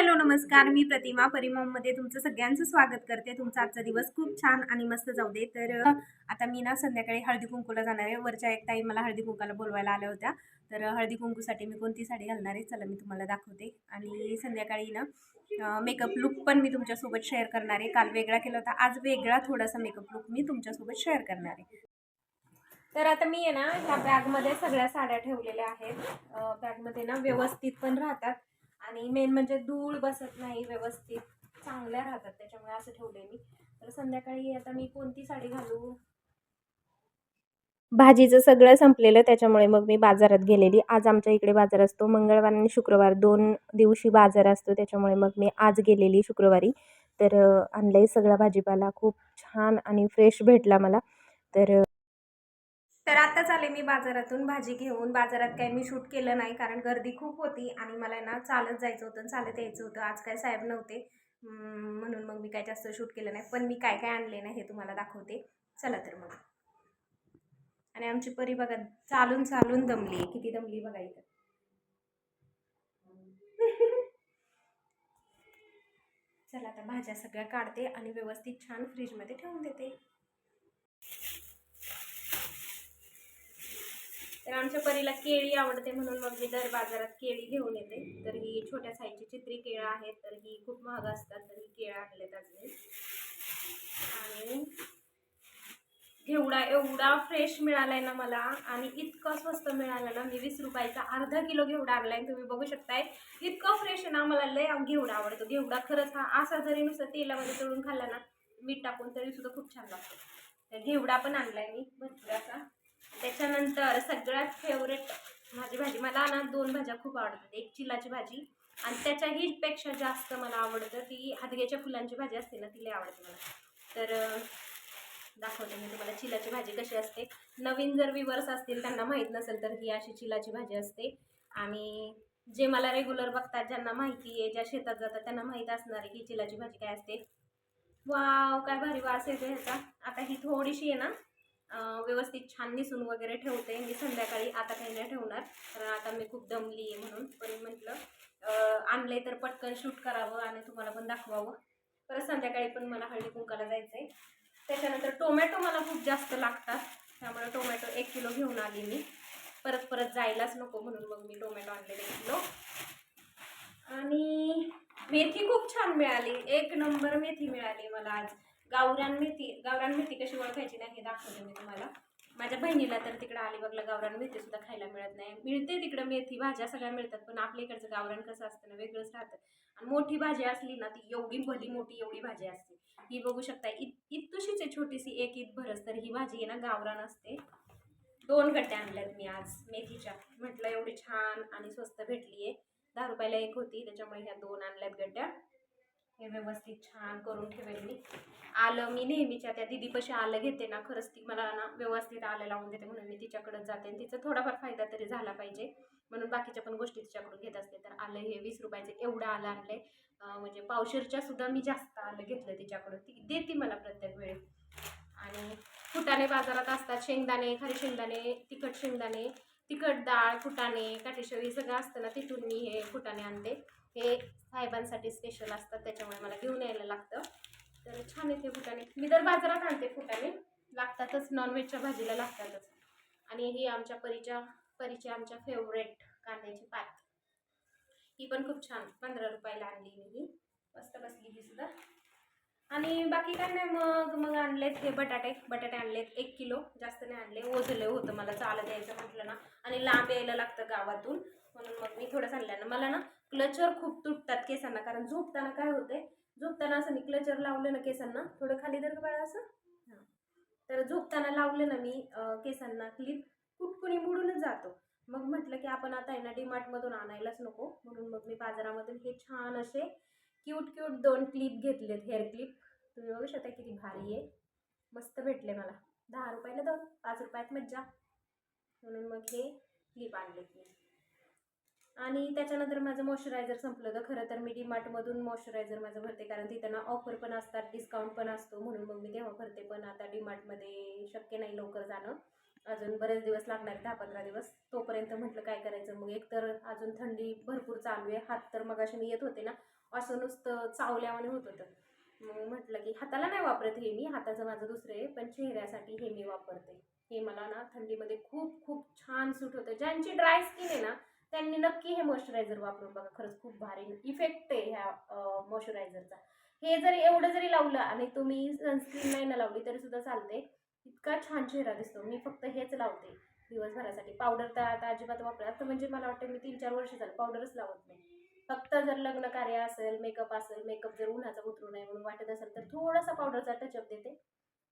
Hello नमस्कार, मी प्रतिमा परिमममध्ये तुमचं सगळ्यांचं स्वागत करते. तुमचा आजचा दिवस खूप छान आणि मस्त जाऊ दे. तर आता मी ना संध्याकाळी हळदी कुंकूला जाणार आहे. वरच्या एक ताई मला हळदी कुंकाला बोलवायला आल्या होत्या. तर हळदी कुंकूसाठी मी कोणती साडी घालणार आहे चला मी तुम्हाला दाखवते. आणि संध्याकाळी ना मेकअप लुक पण मी तुमच्यासोबत शेअर करणार आहे. काल वेगळा केला होता, आज वेगळा थोडासा मेकअप लुक मी तुमच्यासोबत शेअर करणार आहे. तर आता मी आहे ना ह्या बॅगमध्ये सगळ्या साड्या ठेवलेल्या आहेत. बॅगमध्ये ना व्यवस्थित पण राहतात आणि मेन म्हणजे धूळ बसत नाही, व्यवस्थित चांगल्या राहतात, त्याच्यामुळे असं ठेवलंय मी. तर संध्याकाळी आता मी कोणती साडी घालू, भाजीचं सगळं संपलेलं त्याच्यामुळे मग मी बाजारात गेलेली. आज आमच्या इकडे बाजार असतो, मंगळवार आणि शुक्रवार 2 दिवशी बाजार असतो, त्याच्यामुळे मग मी आज गेलेली शुक्रवारी. तर आणलंय सगळा भाजीपाला, खूप छान आणि फ्रेश भेटला मला. तर आताच आले मी बाजारातून भाजी घेऊन. बाजारात काही मी शूट केलं नाही कारण गर्दी खूप होती आणि मला ना चालत जायचं होतं, चालत यायचं होतं. आज काय साहेब नव्हते, म्हणून मग मी काय जास्त शूट केलं नाही. पण मी काय काय आणले ना हे तुम्हाला दाखवते, चला तर मग. आणि आमची परी बघा चालून चालून दमली, किती दमली बघा इथं. चला आता भाज्या सगळ्या काढते आणि व्यवस्थित छान फ्रीजमध्ये ठेवून देते. तर आमच्या परीला केळी आवडते म्हणून मग मी दर बाजारात केळी घेऊन येते. तर ही छोट्या साईजची चित्री केळं आहेत, तर ही खूप महाग असतात, तर ही केळं आणलेत आज मी. आणि घेवडा एवढा फ्रेश मिळालाय ना मला, आणि इतका स्वस्त मिळाला ना. मी 20 रुपयाचा अर्धा किलो घेवडा आणलाय, तुम्ही बघू शकताय. इतका फ्रेश आहे ना, मला लय घेवडा आवडतो. घेवडा खरंच हा असा जरी नुसतं तेलामध्ये तळून खाल्ला ना, मीठ टाकून, तरी सुद्धा खूप छान लागतो. तर घेवडा पण आणलाय मी भरपूर असा. त्याच्यानंतर सगळ्यात फेवरेट माझी भाजी, मला ना 2 भाज्या खूप आवडतात. एक चिलाची भाजी आणि त्याच्याही पेक्षा जास्त मला आवडतं ती हादग्याच्या फुलांची भाजी असते ना, ती लय आवडते मला. तर दाखवते मी तुम्हाला चिलाची भाजी कशी असते. नवीन जर व्ह्यूअर्स असतील त्यांना माहीत नसेल तर ही अशी चिलाची भाजी असते. आणि जे मला रेग्युलर बघतात, ज्यांना माहिती आहे, ज्या शेतात जातात त्यांना माहीत असणार आहे की चिलाची भाजी काय असते. वाव, काय भारी वास येतो ह्याचा. आता ही थोडीशी आहे ना व्यवस्थित छान निसून वगैरे ठेवते मी संध्याकाळी. आता काही नाही ठेवणार कारण आता मी खूप दमली आहे म्हणून. पण म्हटलं आणले तर पटकन शूट करावं आणि तुम्हाला पण दाखवावं. परत संध्याकाळी पण मला हळदी कुंकाला जायचं आहे. त्याच्यानंतर टोमॅटो मला खूप जास्त लागतात, त्यामुळे टोमॅटो 1 किलो घेऊन आली मी. परत परत जायलाच नको म्हणून मग मी टोमॅटो आणलेले 1 किलो. आणि मेथी खूप छान मिळाली, 1 नंबर मेथी मिळाली मला आज. गावरान मेथी कशी ओळखायची नाही हे दाखवते मी तुम्हाला. माझ्या बहिणीला तर तिकडे अलिबागला गावरान मेथी सुद्धा खायला मिळत नाही. मिळते तिकडे मेथी, भाज्या सगळ्या मिळतात, पण आपल्या इकडचं गावरान कसं असतं ना, वेगळंच राहतं. आणि मोठी भाजी असली ना, ती एवढी भली मोठी एवढी भाजी असते. ही बघू शकता, इतुशीच आहे छोटीशी, 1 ईद भरच. तर ही भाजी आहे ना गावरान असते. 2 गड्ड्या आणल्यात मी आज मेथीच्या. म्हटलं एवढी छान आणि स्वस्त भेटली आहे, 10 रुपयाला 1 होती, त्याच्यामुळे ह्या 2 आणल्यात गड्ड्या. हे व्यवस्थित छान करून ठेवेल मी. आलं मी नेहमीच्या त्या दिदीपाशी आलं घेते ना, खरंच ती मला ना व्यवस्थित आलं लावून देते, म्हणून मी तिच्याकडेच जाते. आणि तिचा थोडाफार फायदा तरी झाला पाहिजे म्हणून बाकीच्या पण गोष्टी तिच्याकडून घेत असते. तर आलं हे 20 रुपयाचे एवढं आलं आणले, म्हणजे पावशेरच्या सुद्धा मी जास्त आलं घेतलं तिच्याकडून. ती देते मला प्रत्येक वेळी. आणि फुटाणे बाजारात असतात, शेंगदाणे, खारी शेंगदाणे, तिखट डाळ, फुटाणे, काटेशेळी सगळं असतं ना, तिथून मी हे फुटाणे आणते. हे साहेबांसाठी स्पेशल असतात, त्याच्यामुळे मला घेऊन यायला लागतं. तर छान येते फुटाणे. मी तर बाजारात आणते फुटाणे, लागतातच, नॉनव्हेजच्या भाजीला लागतातच. आणि ही आमच्या परीची आमच्या फेवरेट कांद्याची पात, ही पण खूप छान 15 रुपयाला आणली मी. ही मस्त बसली ही सुद्धा. आणि बाकी काय नाही, मग आणलेत हे बटाटे आणलेत 1 किलो, जास्त नाही आणले. ओझलं होतं मला चालत यायचं म्हटलं ना, आणि लांब यायला लागतं गावातून, म्हणून मग मी थोडंच आणलं ना. मला ना क्लचर खूप तुटतात केसांना, कारण झोपताना काय होते, झोपताना असं मी क्लचर लावलं ना केसांना, थोडं खाली धर बाळा असं, तर झोपताना लावलं ना मी केसांना क्लिप, कुटकुनी मुडूनच जातो. मग म्हटलं की आपण आता आहे ना डीमार्टमधून आणायलाच नको, म्हणून मग मी बाजारामधून हे छान असे क्यूट 2 क्लिप घेतलेत, हेअर क्लिप. तुम्ही बघू शकता किती भारी आहे, मस्त भेटले मला. 10 रुपयाला 2, 5 रुपयात मज्जा, म्हणून मग हे क्लिप आणलेत मी. आणि त्याच्यानंतर माझं मॉइश्चरायझर संपलं होतं. खरं तर मी डीमार्टमधून मॉइश्चरायझर माझं भरते, कारण तिथं ना ऑफर पण असतात, डिस्काउंट पण असतो, म्हणून मग मी तेव्हा भरते. पण आता डीमार्टमध्ये शक्य नाही लवकर जाणं, अजून बरेच दिवस लागणार, 10-15 दिवस. तोपर्यंत म्हटलं काय करायचं, मग एकतर अजून थंडी भरपूर चालू आहे. हात तर मगाशी मी येत होते ना असं नुसतं चावल्यावाने होत होतं. मग म्हटलं की हाताला नाही वापरत हे मी, हाताचं माझं दुसरं आहे, पण चेहऱ्यासाठी हे मी वापरते. हे मला ना थंडीमध्ये खूप खूप छान सूट होतं. ज्यांची ड्राय स्किन आहे ना त्यांनी नक्की हे मॉइश्चरायझर वापरून बघा, खरंच खूप भारी इफेक्ट आहे ह्या मॉइश्चरायझरचा. हे जरी एवढं जरी लावलं आणि तुम्ही सनस्क्रीन नाही ना लावली तरी सुद्धा चालते. इतका छान चेहरा दिसतो. मी फक्त हेच लावते दिवसभरासाठी. पावडर तर आता अजिबात वापरत, म्हणजे मला वाटतं मी 3-4 वर्ष झालं पावडरच लावत नाही. फक्त जर लग्न कार्य असेल, मेकअप असेल, मेकअप जर उन्हाचा उतरू नये म्हणून वाटत असेल तर थोडासा पावडरचा टचअप देते.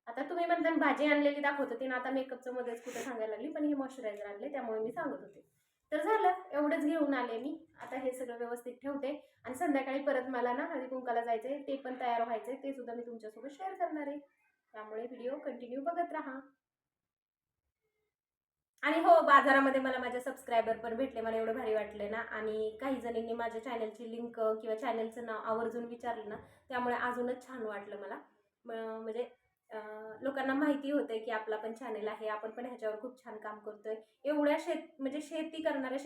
आता तुम्ही म्हणता भाजी आणलेली दाखवत होते ना, आता मेकअपचं मध्येच कुठं सांगायला लागली, पण हे मॉइश्चरायझर आणले त्यामुळे मी सांगत होते. तर झालं एवढंच घेऊन आले मी. आता हे सगळं व्यवस्थित ठेवते आणि संध्याकाळी परत मला ना हळदी कुंकाला जायचंय, ते पण तयार व्हायचंय, ते सुद्धा मी तुमच्यासोबत शेअर करणार आहे. त्यामुळे व्हिडिओ कंटिन्यू बघत राहा. आणि हो, बाजारामध्ये मला माझे सबस्क्रायबर पण भेटले, मला एवढं भारी वाटलं ना. आणि काही जणींनी माझ्या चॅनलची लिंक किंवा चॅनलचं नाव आवर्जून विचारलं ना, त्यामुळे अजूनच छान वाटलं मला. म्हणजे लोकांना माहिती होतं की आपला पण चॅनल आहे, आपण पण ह्याच्यावर खूप छान काम करतोय. एवढ्या म्हणजे शेती करणाऱ्या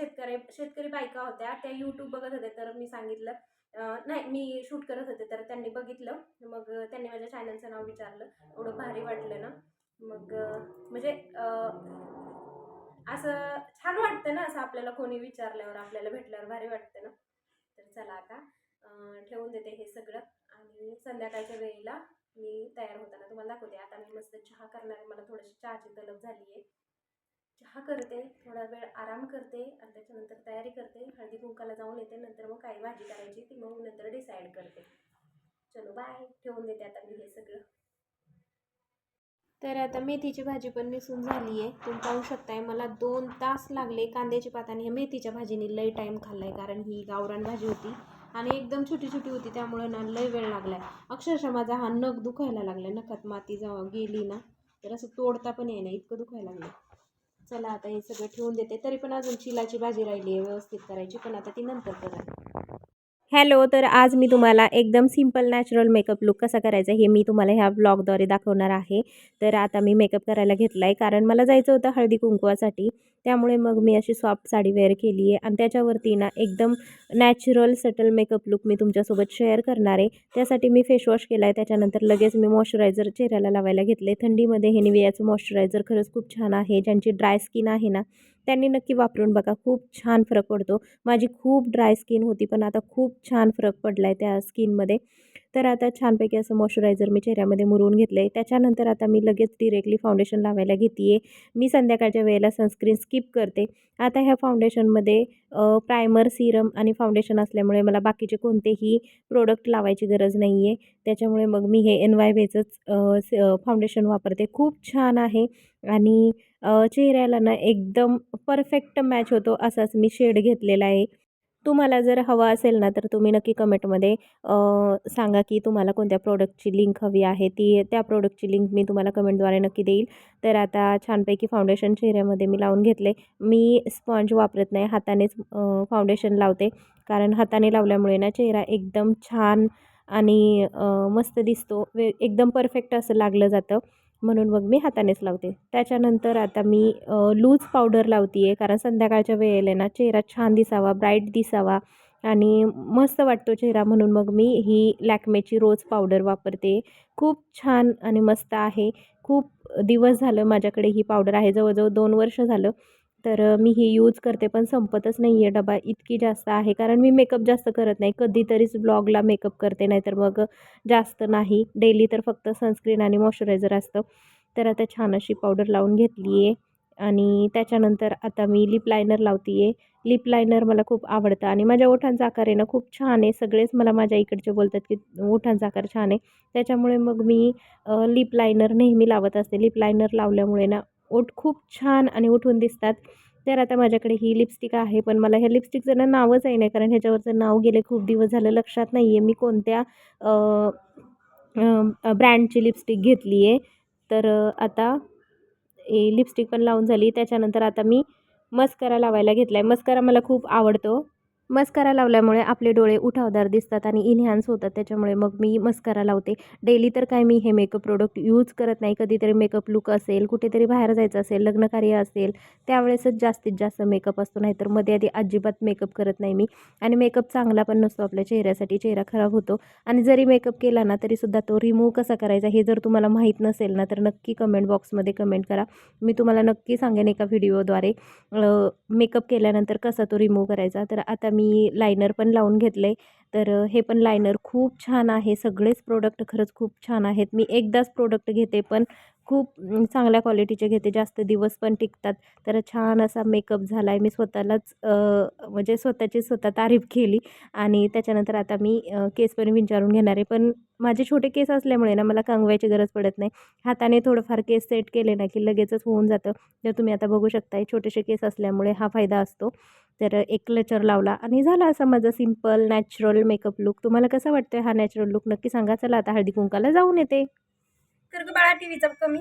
शेतकरी बायका होत्या, त्या यूट्यूब बघत होते, तर मी सांगितलं नाही, मी शूट करत होते तर त्यांनी बघितलं. मग त्यांनी माझ्या चॅनलचं नाव विचारलं, एवढं भारी वाटलं ना. मग म्हणजे असं छान वाटतं ना, असं आपल्याला कोणी विचारल्यावर, आपल्याला भेटल्यावर भारी वाटतं ना. तर चला आता ठेवून देते हे सगळं आणि संध्याकाळच्या वेळेला मी तयार होताना तुम्हाला दाखवते. आता मी मस्त चहा करणार आहे, मला थोडीशी चहाची तलब झाली आहे. चहा करते, थोडा वेळ आराम करते आणि त्याच्यानंतर तयारी करते, हळदी कुंकाला जाऊन येते. नंतर मग काय भाजी करायची ती मग नंतर डिसाईड करते. चलो बाय, ठेवून देते आता मी हे सगळं. तर आता मेथीची भाजी पण निसून झाली आहे. तुम्ही पाहू शकताय मला 2 तास लागले कांद्याची पात आणि ह्या मेथीच्या भाजीने लई टाईम खाल्ला आहे, कारण ही गावरान भाजी होती आणि एकदम छोटी छोटी होती, त्यामुळे ना लई वेळ लागला आहे. अक्षरशः माझा हा नख दुखायला लागला आहे. नखात माती जेव्हा गेली ना तर असं तोडता पण येईना, इतकं दुखायला लागलं. चला आता हे सगळं ठेवून देते. तरी पण अजून चिलाची भाजी राहिली आहे व्यवस्थित करायची, पण आता ती नंतर करा. हॅलो, तर आज मी तुम्हाला एकदम सिंपल नॅचरल मेकअप लुक कसा करायचा हे मी तुम्हाला ह्या ब्लॉगद्वारे दाखवणार आहे. तर आता मी मेकअप करायला घेतला आहे, कारण मला जायचं होतं हळदी कुंकवासाठी. त्यामुळे मग मी अशी सॉफ्ट साडी वेअर केली आहे आणि त्याच्यावरती ना एकदम नॅचरल सटल मेकअप लुक मी तुमच्यासोबत शेअर करणार आहे. त्यासाठी मी फेसवॉश केला आहे, त्याच्यानंतर लगेच मी मॉइश्चरायझर चेहऱ्याला लावायला घेतले. थंडीमध्ये हे निवियाचं मॉइश्चरायझर खरंच खूप छान आहे. ज्यांची ड्राय स्किन आहे ना त्यांनी नक्की वापरून बघा, खूप छान फरक पडतो. माझी खूप ड्राय स्किन होती, पण आता खूप छान फरक पडला आहे त्या स्किनमध्ये. तर आता छानपैकी असं मॉइश्चरायझर मी चेहऱ्यामध्ये मुरवून घेतलं आहे. त्याच्यानंतर आता मी लगेच डिरेक्टली फाउंडेशन लावायला घेते आहे. मी संध्याकाळच्या वेळेला सनस्क्रीन स्किप करते. आता ह्या फाउंडेशनमध्ये प्रायमर, सीरम आणि फाउंडेशन असल्यामुळे मला बाकीचे कोणतेही प्रोडक्ट लावायची गरज नाही आहे. त्याच्यामुळे मग मी हे NYWचंच फाउंडेशन वापरते. खूप छान आहे आणि चेहऱ्याला ना एकदम परफेक्ट मॅच होतो असाच मी शेड घेतलेला आहे. तुम्हाला जर हवा असेल ना तर तुम्ही नक्की कमेंटमध्ये सांगा की तुम्हाला कोणत्या प्रोडक्टची लिंक हवी आहे. त्या प्रोडक्टची लिंक मी तुम्हाला कमेंटद्वारे नक्की देईल. तर आता छानपैकी फाउंडेशन चेहऱ्यामध्ये मी लावून घेतले. मी स्पॉन्ज वापरत नाही, हातानेच फाउंडेशन लावते, कारण हाताने लावल्यामुळे ना चेहरा एकदम छान आणि मस्त दिसतो. एकदम परफेक्ट असं लागलं जातं, म्हणून मग मी हातानेच लावते. त्याच्यानंतर आता मी लूज पावडर लावते आहे, कारण संध्याकाळच्या वेळेला ना चेहरा छान दिसावा, ब्राईट दिसावा आणि मस्त वाटतो चेहरा, म्हणून मग मी ही लॅक्मेची रोज पावडर वापरते. खूप छान आणि मस्त आहे. खूप दिवस झालं माझ्याकडे ही पावडर आहे, जवळजवळ 2 वर्ष झालं. तर मी ही यूज करते, पण संपतच नाही आहे डबा, इतकी जास्त आहे. कारण मी मेकअप जास्त करत नाही, कधीतरीच ब्लॉगला मेकअप करते, नाहीतर मग जास्त नाही. डेली तर फक्त सनस्क्रीन आणि मॉइश्चरायझर असतं. तर आता छान अशी पावडर लावून घेतली आहे आणि त्याच्यानंतर आता मी लिप लायनर लावते आहे. लिप लायनर मला खूप आवडतं आणि माझ्या ओठांचा आकार आहे ना खूप छान आहे. सगळेच मला माझ्या इकडचे बोलतात की ओठांचा आकार छान आहे. त्याच्यामुळे मग मी लिप लायनर नेहमी लावत असते. लिप लायनर लावल्यामुळे ना ओठ खूप छान आणि उठून दिसतात. तर आता माझ्याकडे ही लिपस्टिक आहे, पण मला ह्या लिपस्टिकचं ना नावच आहे नाही, कारण ह्याच्यावरचं नाव गेले खूप दिवस झालं लक्षात नाही आहे मी कोणत्या ब्रँडची लिपस्टिक घेतली आहे. तर आता लिपस्टिक पण लावून झाली. त्याच्यानंतर आता मी मस्करा लावायला घेतला आहे. मस्करा मला खूप आवडतो. मस्कारा लावल्यामुळे आपले डोळे उठावदार दिसतात आणि इन्हॅन्स होतात, त्याच्यामुळे मग मी मस्कारा लावते. डेली तर काय मी हे मेकअप प्रोडक्ट यूज करत नाही. कधीतरी मेकअप लूक असेल, कुठेतरी बाहेर जायचं असेल, लग्नकार्य असेल, त्यावेळेसच जास्तीत जास्त मेकअप असतो, नाहीतर मध्ये आधी अजिबात मेकअप करत नाही मी. आणि मेकअप चांगला पण नसतो आपल्या चेहऱ्यासाठी, चेहरा खराब होतो. आणि जरी मेकअप केला ना तरीसुद्धा तो रिमूव्ह कसा करायचा हे जर तुम्हाला माहीत नसेल ना तर नक्की कमेंट बॉक्समध्ये कमेंट करा. मी तुम्हाला नक्की सांगेन एका व्हिडिओद्वारे मेकअप केल्यानंतर कसा तो रिमूव्ह करायचा. तर आता मी लायनर पण लावून घेतलं आहे. तर हे पण लायनर खूप छान आहे. सगळेच प्रोडक्ट खरंच खूप छान आहेत. मी एकदाच प्रोडक्ट घेते पण खूप चांगल्या क्वालिटीचे घेते, जास्त दिवस पण टिकतात. तर छान असा मेकअप झाला आहे. मी स्वतःलाच म्हणजे स्वतःची स्वतः तारीफ केली. आणि त्याच्यानंतर आता मी केस पण विंचारून घेणार आहे. पण माझे छोटे केस असल्यामुळे ना मला कंगवायची गरज पडत नाही. हाताने थोडंफार केस सेट केले ना की लगेचच होऊन जातं. तर तुम्ही आता बघू शकताय छोटेसे केस असल्यामुळे हा फायदा असतो. तर एक क्लचर लावला आणि झाला असा माझा सिंपल नॅचरल मेकअप लूक. तुम्हाला कसा वाटतोय हा नॅचरल लूक नक्की सांगा. चला आता हळदी कुंकाला जाऊन येते. तर ग बाळा टीव्हीचा कमी.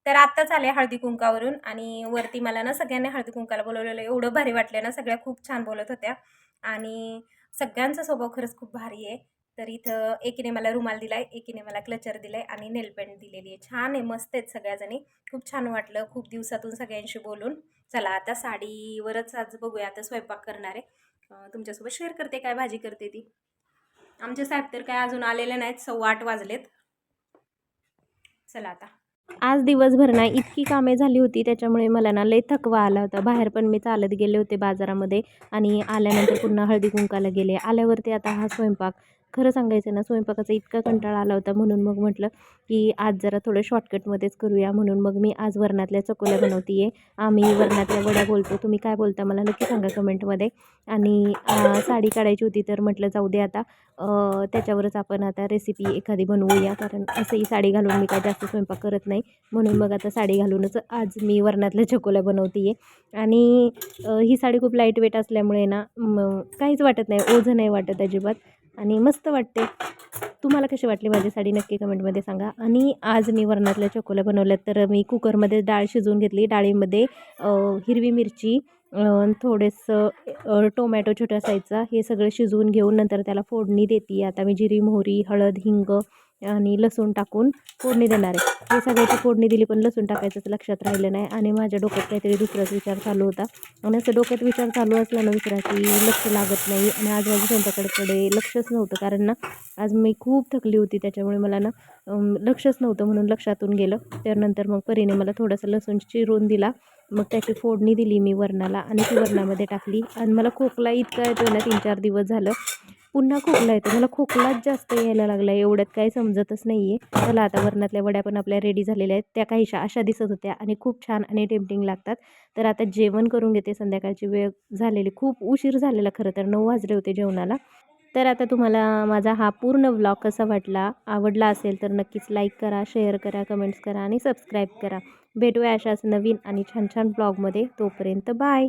तर आत्ताच आले हळदी कुंकावरून आणि वरती मला ना सगळ्यांनी हळदी कुंकाला बोलवलेलं. एवढं भारी वाटलं ना, सगळ्या खूप छान बोलत होत्या आणि सगळ्यांचा स्वभाव खरंच खूप भारी आहे. तर इथं एकीने मला रुमाल दिलाय, एकीने मला क्लचर दिलाय आणि नेलपेंट दिलेली आहे. छान आहे, मस्त आहेत सगळ्याजणी. खूप छान वाटलं खूप दिवसातून सगळ्यांशी बोलून. चला आता साडीवरच आज बघूया, आता स्वयंपाक करणार आहे. तुमच्यासोबत शेअर करते काय भाजी करते ती. आमचे साहेब तर काय अजून आलेले नाहीत, 8:15 वाजलेत. चला आता. आज दिवसभर ना इतकी कामे झाली होती त्याच्यामुळे मला ना लय थकवा आला होता. बाहेर पण मी चालत गेले होते बाजारामध्ये आणि आल्यानंतर पुन्हा हळदी कुंकाला गेले. आल्यावरती आता हा स्वयंपाक. खरं सांगायचं ना स्वयंपाकाचा इतका कंटाळा आला होता, म्हणून मग म्हटलं की आज जरा थोडं शॉर्टकटमध्येच करूया. म्हणून मग मी आज वरणातल्या चकोल्या बनवते आहे. आम्ही वरणातल्या वड्या बोलतो, तुम्ही काय बोलता मला नक्की सांगा कमेंटमध्ये. आणि साडी काढायची होती तर म्हटलं जाऊ दे आता त्याच्यावरच आपण आता रेसिपी एखादी बनवूया, कारण असंही साडी घालून मी काय जास्त स्वयंपाक करत नाही. म्हणून मग आता साडी घालूनच आज मी वरणातल्या चकोल्या बनवते आहे. आणि ही साडी खूप लाईट वेट असल्यामुळे ना काहीच वाटत नाही, ओझं नाही वाटत अजिबात आणि मस्त वाटते. तुम्हाला कशी वाटली माझी साडी नक्की कमेंटमध्ये सांगा. आणि आज मी वरणातल्या चकोल्या बनवल्यात. तर मी कुकरमध्ये डाळ शिजवून घेतली. डाळीमध्ये हिरवी मिरची, थोडंसं टोमॅटो छोट्या साईजचा, हे सगळं शिजवून घेऊन नंतर त्याला फोडणी देते. आता मी जिरी, मोहरी, हळद, हिंग आणि लसूण टाकून फोडणी देणार आहे. हे सगळ्याची फोडणी दिली पण लसूण टाकायचं तर लक्षात राहिलं नाही आणि माझ्या डोक्यात काहीतरी दुसराच विचार चालू होता. आणि असं डोक्यात विचार चालू असला ना विचाराची लक्ष लागत नाही. आणि आज माझ्या स्वयंपाकाकडे लक्षच नव्हतं, कारण ना आज मी खूप थकली होती त्याच्यामुळे मला ना लक्षच नव्हतं, म्हणून लक्षातून गेलं. त्यानंतर मग परीने मला थोडासा लसूण चिरून दिला. मग त्याची फोडणी दिली मी वरणाला आणि ती वरणामध्ये टाकली. आणि मला खोकला इतका येतो ना 3-4 दिवस झालं, पुन्हा खोकला येतो मला. खोकलाच जास्त यायला लागला आहे, एवढ्यात काही समजतच नाही आहे. चला आता वरणातल्या वड्या पण आपल्या रेडी झालेल्या आहेत. त्या काहीशा अशा दिसत होत्या आणि खूप छान आणि टेम्पटिंग लागतात. तर आता जेवण करून घेते. संध्याकाळची वेळ झालेली, खूप उशीर झालेला खरं तर, 9 वाजले होते जेवणाला. तर आता तुम्हाला माझा हा पूर्ण व्लॉग कसा वाटला, आवडला असेल तर नक्कीच लाईक करा, शेअर करा, कमेंट्स करा आणि सबस्क्राईब करा. भेटूया अशाच नवीन आणि छान छान ब्लॉगमध्ये. तोपर्यंत बाय.